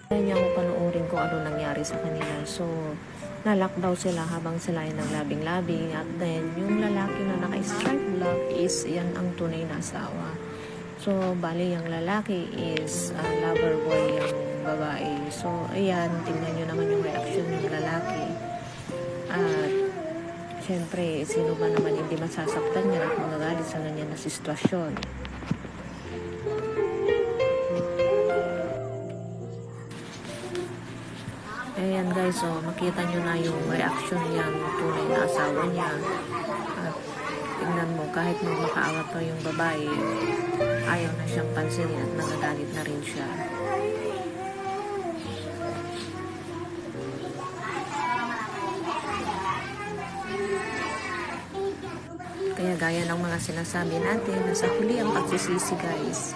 Kaya niya ako panoorin kung ano nangyari sa kanila. So, nalock daw sila habang sila ay naglabing-labing. At then, yung lalaki na naka-stripe black is yan ang tunay na asawa. So, bali yung lalaki is lover boy yung babae. So, ayan, tingnan nyo naman yung reaction ng lalaki. At, syempre, sino ba naman hindi masasaktan yan at magagalit sa ganyan na sitwasyon. Ayan guys, so makita nyo na yung reaction niya, yung tunay na asawa niya. At tingnan mo, kahit magmakaawat pa yung babae, ayaw na siyang pansinin at nagagalit na rin siya. Kaya gaya ng mga sinasabi natin, nasa huli ang pagsisisi guys.